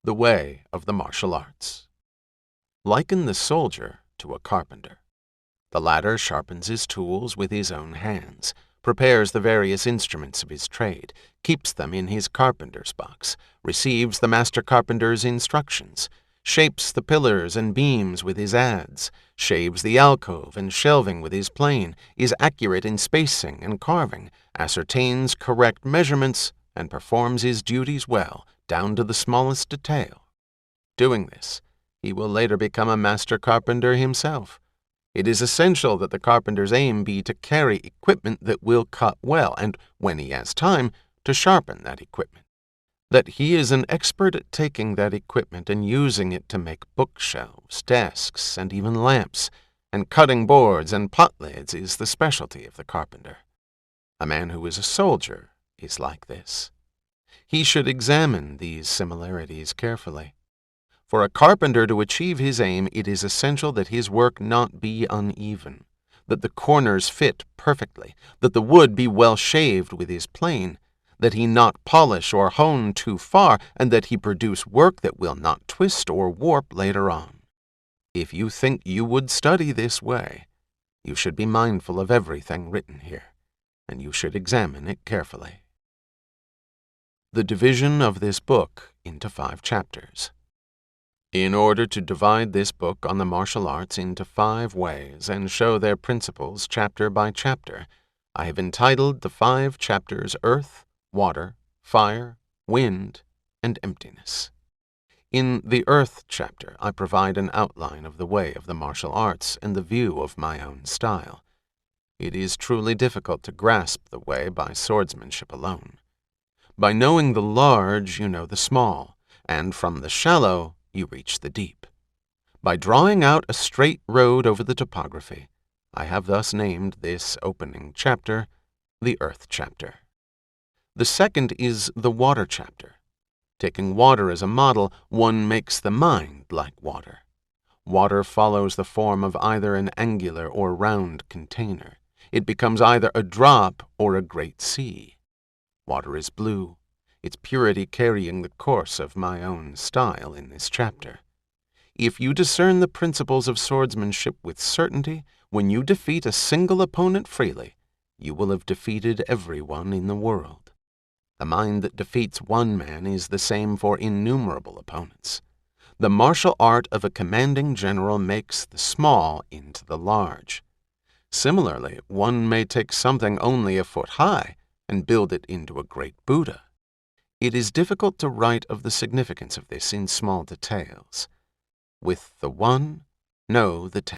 The way of the martial arts. Liken the soldier to a carpenter. The latter sharpens his tools with his own hands, prepares the various instruments of his trade, keeps them in his carpenter's box, receives the master carpenter's instructions, shapes the pillars and beams with his adze, shaves the alcove and shelving with his plane, is accurate in spacing and carving, ascertains correct measurements, and performs his duties well, down to the smallest detail. Doing this, he will later become a master carpenter himself. It is essential that the carpenter's aim be to carry equipment that will cut well, and, when he has time, to sharpen that equipment. That he is an expert at taking that equipment and using it to make bookshelves, desks, and even lamps, and cutting boards and pot lids is the specialty of the carpenter. A man who is a soldier is like this. He should examine these similarities carefully. For a carpenter to achieve his aim, it is essential that his work not be uneven, that the corners fit perfectly, that the wood be well shaved with his plane, that he not polish or hone too far, and that he produce work that will not twist or warp later on. If you think you would study this way, you should be mindful of everything written here, and you should examine it carefully. The division of this book into 5 chapters. In order to divide this book on the martial arts into 5 ways and show their principles chapter by chapter, I have entitled the 5 chapters Earth, Water, Fire, Wind, and Emptiness. In the Earth chapter, I provide an outline of the way of the martial arts and the view of my own style. It is truly difficult to grasp the way by swordsmanship alone. By knowing the large, you know the small, and from the shallow, you reach the deep. By drawing out a straight road over the topography, I have thus named this opening chapter the Earth chapter. The second is the Water chapter. Taking water as a model, one makes the mind like water. Water follows the form of either an angular or round container. It becomes either a drop or a great sea. Water is blue, its purity carrying the course of my own style in this chapter. If you discern the principles of swordsmanship with certainty, when you defeat a single opponent freely, you will have defeated everyone in the world. The mind that defeats one man is the same for innumerable opponents. The martial art of a commanding general makes the small into the large. Similarly, one may take something only a foot high and build it into a great Buddha. It is difficult to write of the significance of this in small details. With the one, know the 10.